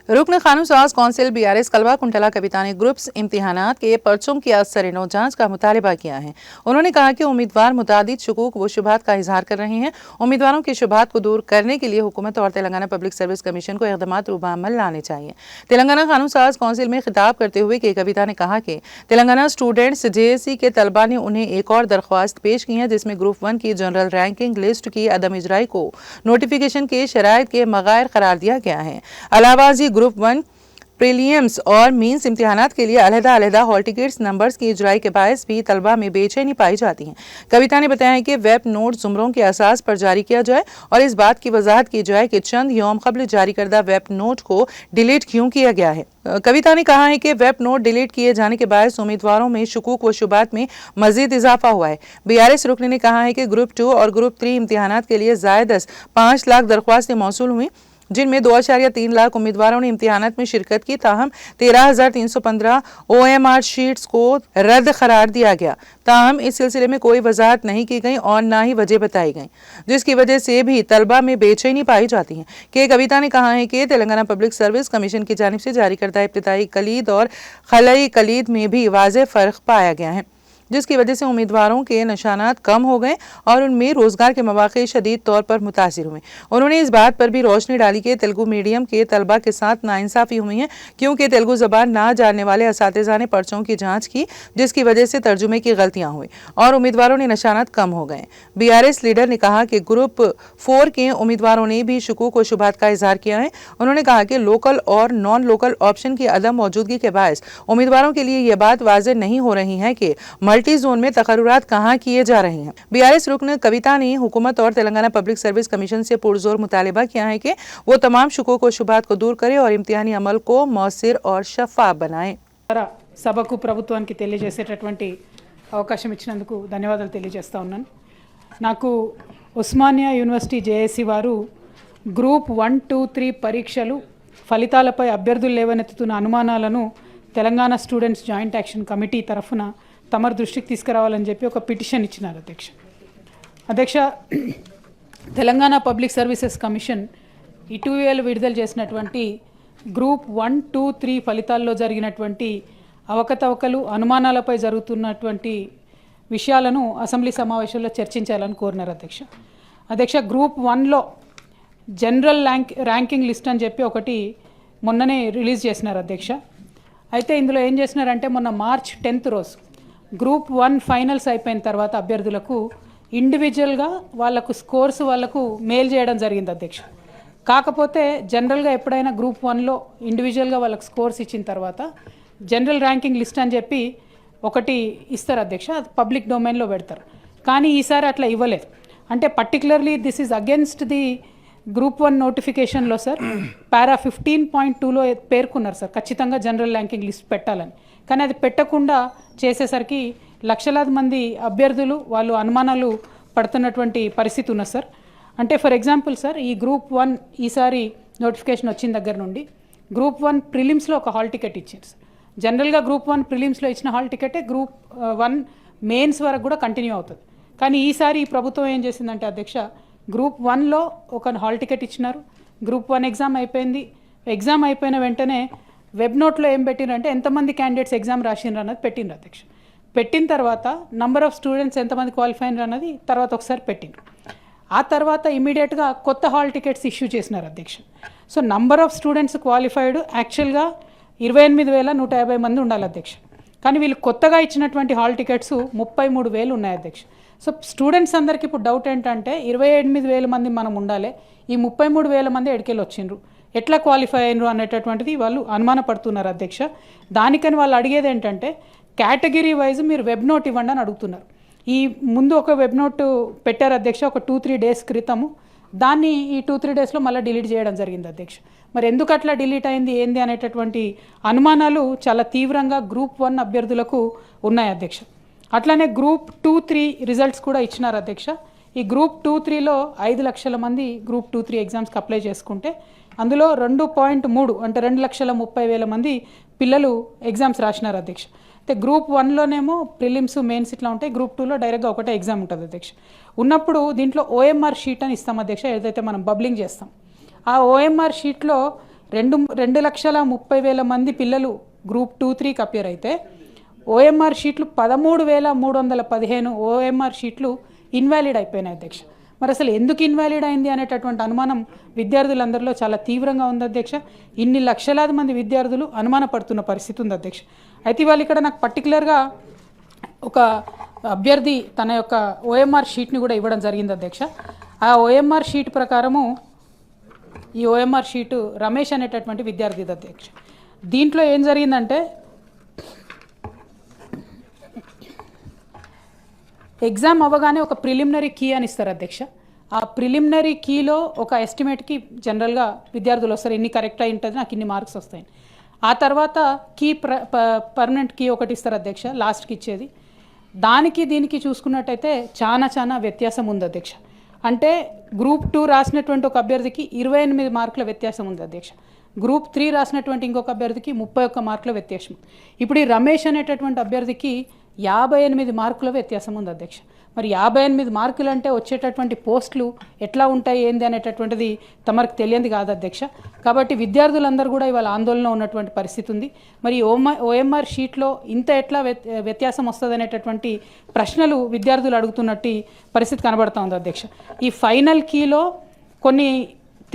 रुकन कानून साज कौंसिल BRS कलवा कुंटला कविता ने ग्रुप्स इम्तिहानात के पर्चों की असर-ए-नौ जांच का मुतालबा किया है। उन्होंने कहा कि उम्मीदवार मुतादिद शुकूक व शुबहात का इजहार कर रहे हैं। उम्मीदवारों की शुबहात को दूर करने के लिए हुकूमत और तेलंगाना पब्लिक सर्विस कमीशन को इक़दामात रूबाअमल लाने चाहिए। तेलंगाना कानून साज कौंसिल में खिताब करते हुए के कविता ने कहा कि तेलंगाना स्टूडेंट्स JSC के तलबा ने उन्हें एक और दरख्वास्त पेश की है, जिसमें ग्रुप 1 की जनरल रैंकिंग लिस्ट की अदम इजराई को नोटिफिकेशन के शराइत के मगायर करार दिया गया है। अलावाजी ग्रुप 1 प्रीलियम्स और मीन्स इम्तिहानात के लिए अलहदा हॉल टिकट्स नंबर्स की इजराई के बायस भी तलबा में बेचैनी पाई जाती है। कविता ने बताया कि वेब नोट जुमरों के असास पर जारी किया जाए और इस बात की वजाहत की जाए कि चंद यौम कबल जारी करदा वेब नोट को डिलीट क्यों किया गया है। कविता ने कहा है कि वेब नोट डिलीट किए जाने के बायस उम्मीदवारों में शुकूक व शुबात में मजीद इजाफा हुआ है। BRS रुकने ने कहा है कि ग्रुप 2 और ग्रुप 3 इम्तिहानात के लिए ज़ायदस 5 लाख दरख्वास्तें मौसूल हुई, जिनमें 2.3 लाख उम्मीदवारों ने इम्तिहानात में शिरकत की। ताहम 13,315 OMR शीट्स को रद्द करार दिया गया। ताहम इस सिलसिले में कोई वजाहत नहीं की गई और ना ही वजह बताई गई, जिसकी वजह से भी तलबा में बेचैनी पाई जाती है। के कविता ने कहा है कि तेलंगाना पब्लिक सर्विस कमीशन की जानिब से जारी करदा इब्तिदाई कलीद और खलाई कलीद में भी वाज़ेह फ़र्क पाया गया है, जिसकी वजह से उम्मीदवारों के निशानात कम हो गए और उनमें रोजगार के मौके शदीद तौर पर मुतासिर हुए। उन्होंने इस बात पर भी रोशनी डाली कि तेलुगु मीडियम के तलबा के साथ नाइंसाफ़ी हुई है, क्योंकि तेलुगु ज़बान ना जानने वाले असातिज़ा ने पर्चों की जांच की, जिसकी वजह से तर्जुमे की गलतियां हुई और उम्मीदवारों ने निशानात कम हो गए। BRS लीडर ने कहा कि ग्रुप 4 के उम्मीदवारों ने भी शुकूक व शुबहात का इजहार किया है। उन्होंने कहा कि लोकल और नॉन लोकल ऑप्शन की अदम मौजूदगी के बायस उम्मीदवारों के लिए यह बात वाज़ेह नहीं हो रही है कि मल्टी जोन में तकर्रुरात कहाँ किए जा रहे हैं। BRS रुकन कविता ने हुकूमत और तेलंगाना पब्लिक सर्विस कमीशन से पुरजोर मुतालिबा किया है कि वो तमाम शुकूक व शुबहात को दूर करे और इम्तिहानी अमल को मौसर और शफ़ाफ बनाए। సభకు ప్రభుత్వానికి తెలియజేసేటటువంటి అవకాశం ఇచ్చినందుకు ధన్యవాదాలు తెలియజేస్తా ఉన్నాను. నాకు ఉస్మానియా యూనివర్సిటీ JSC వారు గ్రూప్ 1, 2, 3 పరీక్షలు ఫలితాలపై అభ్యర్థులు లేవనెత్తుతున్న అనుమానాలను Telangana students joint action committee తరఫున తమరి దృష్టికి తీసుకురావాలని చెప్పి ఒక పిటిషన్ ఇచ్చినారు అధ్యక్ష. తెలంగాణ పబ్లిక్ సర్వీసెస్ కమిషన్ ఇటీవల విడుదల చేసినటువంటి గ్రూప్ 1, 2, 3 ఫలితాల్లో జరిగినటువంటి అవకతవకలు అనుమానాలపై జరుగుతున్నటువంటి విషయాలను అసెంబ్లీ సమావేశంలో చర్చించాలని కోరినారు అధ్యక్ష. గ్రూప్ 1లో జనరల్ ర్యాంకింగ్ లిస్ట్ అని చెప్పి ఒకటి మొన్ననే రిలీజ్ చేసినారు అధ్యక్ష. అయితే ఇందులో ఏం చేసినారంటే మొన్న March 10th రోజు గ్రూప్ 1 ఫైనల్స్ అయిపోయిన తర్వాత అభ్యర్థులకు ఇండివిజువల్గా వాళ్ళకు స్కోర్స్ వాళ్ళకు మెయిల్ చేయడం జరిగింది అధ్యక్ష. కాకపోతే జనరల్గా ఎప్పుడైనా గ్రూప్ 1లో ఇండివిజువల్గా వాళ్ళకు స్కోర్స్ ఇచ్చిన తర్వాత జనరల్ ర్యాంకింగ్ లిస్ట్ అని చెప్పి ఒకటి ఇస్తారు అధ్యక్ష, అది పబ్లిక్ డొమైన్లో పెడతారు. కానీ ఈసారి అట్లా ఇవ్వలేదు. అంటే particularly this is against the group 1 నోటిఫికేషన్లో సార్ పారా 15.2లో పేర్కొన్నారు సార్ ఖచ్చితంగా జనరల్ ర్యాంకింగ్ లిస్ట్ పెట్టాలని. కానీ అది పెట్టకుండా చేసేసరికి లక్షలాది మంది అభ్యర్థులు వాళ్ళు అనుమానాలు పడుతున్నటువంటి పరిస్థితి ఉన్నది సార్. అంటే ఫర్ ఎగ్జాంపుల్ సార్, ఈ గ్రూప్ 1 ఈసారి నోటిఫికేషన్ వచ్చిన దగ్గర నుండి గ్రూప్ 1 ప్రిలిమ్స్లో ఒక హాల్ టికెట్ ఇచ్చారు సార్. జనరల్గా గ్రూప్ 1 ప్రిలిమ్స్లో ఇచ్చిన హాల్ టికెటే గ్రూప్ 1 మెయిన్స్ వరకు కూడా కంటిన్యూ అవుతుంది. కానీ ఈసారి ఈ ప్రభుత్వం ఏం చేసిందంటే అధ్యక్ష, గ్రూప్ 1లో ఒక హాల్ టికెట్ ఇచ్చినారు. గ్రూప్ 1 ఎగ్జామ్ అయిపోయింది. ఎగ్జామ్ అయిపోయిన వెంటనే వెబ్ నోట్లో ఏం పెట్టినారంటే ఎంతమంది క్యాండిడేట్స్ ఎగ్జామ్ రాసినారు అన్నది పెట్టినారు అధ్యక్ష. పెట్టిన తర్వాత నంబర్ ఆఫ్ స్టూడెంట్స్ ఎంతమంది క్వాలిఫై అయినారు అన్నది తర్వాత ఒకసారి పెట్టినారు. ఆ తర్వాత ఇమీడియట్గా కొత్త హాల్ టికెట్స్ ఇష్యూ చేసినారు అధ్యక్ష. So number of students qualified యాక్చువల్గా 28,150 మంది ఉండాలి అధ్యక్ష. కానీ వీళ్ళు కొత్తగా ఇచ్చినటువంటి హాల్ టికెట్స్ 33,000 ఉన్నాయి అధ్యక్ష. సో స్టూడెంట్స్ అందరికీ ఇప్పుడు డౌట్ ఏంటంటే 28,000 మంది మనం ఉండాలి, ఈ 33,000 మంది ఎడికెళ్ళి వచ్చిండ్రు, ఎట్లా క్వాలిఫై అయినరు అనేటటువంటిది వాళ్ళు అనుమానపడుతున్నారు అధ్యక్ష. దానికని వాళ్ళు అడిగేది ఏంటంటే కేటగిరీ వైజ్ మీరు వెబ్ నోట్ ఇవ్వండి అని అడుగుతున్నారు. ఈ ముందు ఒక వెబ్ నోట్ పెట్టారు అధ్యక్ష ఒక 2-3 డేస్ క్రితము. దాన్ని ఈ 2-3 డేస్లో మళ్ళీ డిలీట్ చేయడం జరిగింది అధ్యక్ష. మరి ఎందుకు అట్లా డిలీట్ అయింది ఏంది అనేటటువంటి అనుమానాలు చాలా తీవ్రంగా గ్రూప్ 1 అభ్యర్థులకు ఉన్నాయి అధ్యక్ష. అట్లానే గ్రూప్ 2-3 రిజల్ట్స్ కూడా ఇచ్చినారు అధ్యక్ష. ఈ గ్రూప్ 2-3లో 5 లక్షల మంది గ్రూప్ 2-3 ఎగ్జామ్స్కి అప్లై చేసుకుంటే అందులో 2.3 అంటే 2,30,000 మంది పిల్లలు ఎగ్జామ్స్ రాసినారు అధ్యక్ష. అయితే గ్రూప్ 1లోనేమో ప్రిలిమ్స్ మెయిన్స్ ఇట్లా ఉంటాయి, గ్రూప్ 2లో డైరెక్ట్గా ఒకటే ఎగ్జామ్ ఉంటుంది అధ్యక్ష. ఉన్నప్పుడు దీంట్లో OMR షీట్ అని ఇస్తాం అధ్యక్ష, ఏదైతే మనం బబ్లింగ్ చేస్తాం. ఆ OMR షీట్లో 2,30,000 మంది పిల్లలు గ్రూప్ 2-3కి అపియర్ అయితే ఓఎంఆర్ షీట్లు 13,315 ఓఎంఆర్ షీట్లు ఇన్వాలిడ్ అయిపోయినాయి అధ్యక్ష. మరి అసలు ఎందుకు ఇన్వాలిడ్ అయింది అనేటటువంటి అనుమానం విద్యార్థులందరిలో చాలా తీవ్రంగా ఉంది అధ్యక్ష. ఇన్ని లక్షలాది మంది విద్యార్థులు అనుమానపడుతున్న పరిస్థితి ఉంది అధ్యక్ష. అయితే ఇవాళ ఇక్కడ నాకు పర్టికులర్గా ఒక అభ్యర్థి తన యొక్క ఓఎంఆర్ షీట్ని కూడా ఇవ్వడం జరిగింది అధ్యక్ష. ఆ ఓఎంఆర్ షీట్ ప్రకారము ఈ ఓఎంఆర్ షీటు రమేష్ అనేటటువంటి విద్యార్థి అధ్యక్ష. దీంట్లో ఏం జరిగిందంటే ఎగ్జామ్ అవ్వగానే ఒక ప్రిలిమినరీ కీ అని ఇస్తారు అధ్యక్ష. ఆ ప్రిలిమినరీ కీలో ఒక ఎస్టిమేట్కి జనరల్గా విద్యార్థులు వస్తారు, ఇన్ని కరెక్ట్ అయి ఉంటుంది, నాకు ఇన్ని మార్క్స్ వస్తాయి. ఆ తర్వాత కీ పర్మనెంట్ కీ ఒకటి ఇస్తారు అధ్యక్ష, లాస్ట్కి ఇచ్చేది. దానికి దీనికి చూసుకున్నట్టయితే చాలా వ్యత్యాసం ఉంది అధ్యక్ష. అంటే గ్రూప్ 2 రాసినటువంటి ఒక అభ్యర్థికి 28 మార్కుల వ్యత్యాసం ఉంది అధ్యక్ష. గ్రూప్ 3 రాసినటువంటి ఇంకొక అభ్యర్థికి 31 మార్కుల వ్యత్యాసం. ఇప్పుడు ఈ రమేష్ అనేటటువంటి అభ్యర్థికి 58 మార్కుల వ్యత్యాసం ఉంది అధ్యక్ష. మరి 58 మార్కులు అంటే వచ్చేటటువంటి పోస్టులు ఎట్లా ఉంటాయి ఏంది అనేటటువంటిది తమకు తెలియంది కాదు అధ్యక్ష. కాబట్టి విద్యార్థులందరూ కూడా ఇవాళ ఆందోళన ఉన్నటువంటి పరిస్థితి ఉంది. మరి ఓఎంఆర్ షీట్లో ఇంత ఎట్లా వ్యత్యాసం వస్తుంది అనేటటువంటి ప్రశ్నలు విద్యార్థులు అడుగుతున్నట్టు పరిస్థితి కనబడుతూ ఉంది అధ్యక్ష. ఈ ఫైనల్ కీలో కొన్ని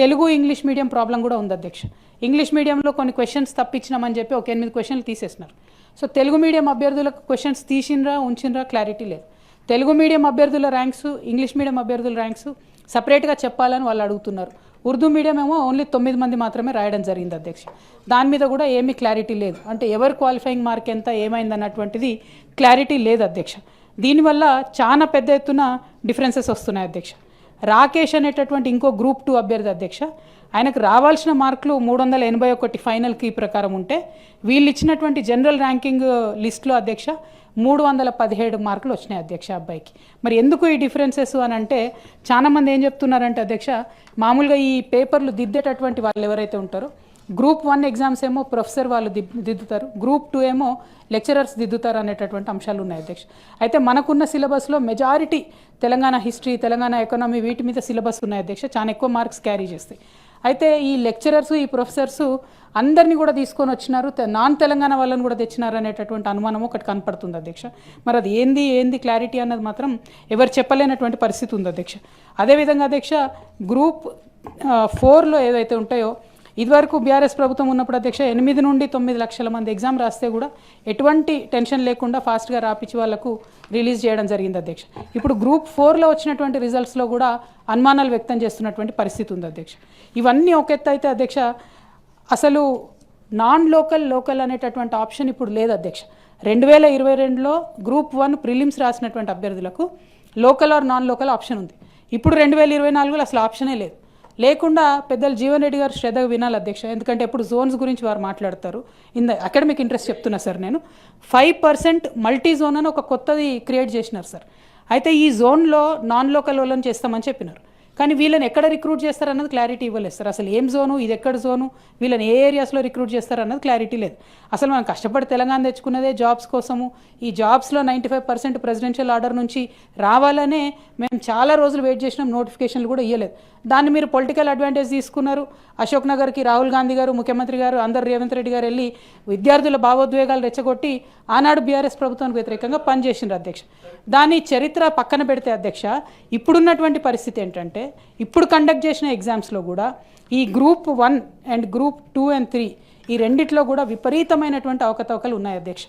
తెలుగు ఇంగ్లీష్ మీడియం ప్రాబ్లం కూడా ఉంది అధ్యక్ష. ఇంగ్లీష్ మీడియంలో కొన్ని క్వశ్చన్స్ తప్పించినామని చెప్పి ఒక 8 క్వశ్చన్లు తీసేసినారు. సో తెలుగు మీడియం అభ్యర్థులకు క్వశ్చన్స్ తీసినరా ఉంచినరా క్లారిటీ లేదు. తెలుగు మీడియం అభ్యర్థుల ర్యాంక్స్, ఇంగ్లీష్ మీడియం అభ్యర్థుల ర్యాంక్స్ సపరేట్గా చెప్పాలని వాళ్ళు అడుగుతున్నారు. ఉర్దూ మీడియం ఏమో ఓన్లీ 9 మంది మాత్రమే రాయడం జరిగింది అధ్యక్ష. దాని మీద కూడా ఏమీ క్లారిటీ లేదు. అంటే ఎవరు క్వాలిఫైయింగ్ మార్క్ ఎంత ఏమైంది అన్నటువంటిది క్లారిటీ లేదు అధ్యక్ష. దీనివల్ల చాలా పెద్ద ఎత్తున డిఫరెన్సెస్ వస్తున్నాయి అధ్యక్ష. రాకేష్ అనేటటువంటి ఇంకో గ్రూప్ 2 అభ్యర్థి అధ్యక్ష, ఆయనకు రావాల్సిన మార్కులు 381 ఫైనల్ కీ ప్రకారం ఉంటే వీళ్ళు ఇచ్చినటువంటి జనరల్ ర్యాంకింగ్ లిస్టులో అధ్యక్ష 317 మార్కులు వచ్చినాయి అధ్యక్ష అబ్బాయికి. మరి ఎందుకు ఈ డిఫరెన్సెస్ అని అంటే చాలామంది ఏం చెప్తున్నారంటే అధ్యక్ష, మామూలుగా ఈ పేపర్లు దిద్దేటటువంటి వాళ్ళు ఎవరైతే ఉంటారో గ్రూప్ 1 ఎగ్జామ్స్ ఏమో ప్రొఫెసర్ వాళ్ళు దిద్దుతారు, గ్రూప్ 2 ఏమో లెక్చరర్స్ దిద్దుతారు అనేటటువంటి అంశాలు ఉన్నాయి అధ్యక్ష. అయితే మనకున్న సిలబస్లో majority Telangana history, Telangana economy వీటి మీద సిలబస్ ఉన్నాయి అధ్యక్ష, చాలా ఎక్కువ మార్క్స్ క్యారీ చేస్తాయి. అయితే ఈ లెక్చరర్స్, ఈ ప్రొఫెసర్స్ అందరినీ కూడా తీసుకొని వచ్చినారు, నాన్ తెలంగాణ వాళ్ళని కూడా తెచ్చినారు అనేటటువంటి అనుమానం ఒకటి కనపడుతుంది అధ్యక్ష. మరి అది ఏంది క్లారిటీ అన్నది మాత్రం ఎవరు చెప్పలేనటువంటి పరిస్థితి ఉంది అధ్యక్ష. అదేవిధంగా అధ్యక్ష గ్రూప్ 4లో ఏదైతే ఉంటాయో ఇదివరకు బీఆర్ఎస్ ప్రభుత్వం ఉన్నప్పుడు అధ్యక్ష 8 నుండి 9 లక్షల మంది ఎగ్జామ్ రాస్తే కూడా ఎటువంటి టెన్షన్ లేకుండా ఫాస్ట్గా రాపించి వాళ్ళకు రిలీజ్ చేయడం జరిగింది అధ్యక్ష. ఇప్పుడు గ్రూప్ 4లో వచ్చినటువంటి రిజల్ట్స్లో కూడా అనుమానాలు వ్యక్తం చేస్తున్నటువంటి పరిస్థితి ఉంది అధ్యక్ష. ఇవన్నీ ఒక ఎత్తు అయితే అధ్యక్ష, అసలు నాన్ లోకల్ అనేటటువంటి ఆప్షన్ ఇప్పుడు లేదు అధ్యక్ష. 2022లో గ్రూప్ 1 ప్రిలిమ్స్ రాసినటువంటి అభ్యర్థులకు local are non local option ఉంది. ఇప్పుడు 2024లో అసలు ఆప్షనే లేదు. లేకుండా పెద్దలు జీవన్ రెడ్డి గారు శ్రద్ధగా వినాలి అధ్యక్ష, ఎందుకంటే ఎప్పుడు జోన్స్ గురించి వారు మాట్లాడతారు. అకాడమిక్ ఇంట్రెస్ట్ చెప్తున్నా సార్ నేను. 5% మల్టీ జోన్ అని ఒక కొత్తది క్రియేట్ చేసినారు సార్. అయితే ఈ జోన్లో నాన్ లోకల్ వాళ్ళని చేస్తామని చెప్పినారు, కానీ వీళ్ళని ఎక్కడ రిక్రూట్ చేస్తారన్నది క్లారిటీ ఇవ్వలేదు సార్. అసలు ఏం జోను, ఇది ఎక్కడ జోను, వీళ్ళని ఏ ఏరియాస్లో రిక్రూట్ చేస్తారన్నది క్లారిటీ లేదు. అసలు మనం కష్టపడి తెలంగాణ తెచ్చుకున్నదే జాబ్స్ కోసము. ఈ జాబ్స్లో 95% ప్రెసిడెన్షియల్ ఆర్డర్ నుంచి రావాలనే మేము చాలా రోజులు వెయిట్ చేసినాం, నోటిఫికేషన్లు కూడా ఇవ్వలేదు. దాన్ని మీరు పొలిటికల్ అడ్వాంటేజ్ తీసుకున్నారు. అశోక్ నగర్కి రాహుల్ గాంధీ గారు, ముఖ్యమంత్రి గారు, అందరు రేవంత్ రెడ్డి గారు వెళ్ళి విద్యార్థుల భావోద్వేగాలు రెచ్చగొట్టి ఆనాడు బీఆర్ఎస్ ప్రభుత్వానికి వ్యతిరేకంగా పనిచేసిండ్రు అధ్యక్ష. దాని చరిత్ర పక్కన పెడితే అధ్యక్ష, ఇప్పుడున్నటువంటి పరిస్థితి ఏంటంటే ఇప్పుడు కండక్ట్ చేసిన ఎగ్జామ్స్లో కూడా ఈ గ్రూప్ 1 అండ్ గ్రూప్ 2 and 3 ఈ రెండిట్లో కూడా విపరీతమైనటువంటి అవకతవకలు ఉన్నాయి అధ్యక్ష.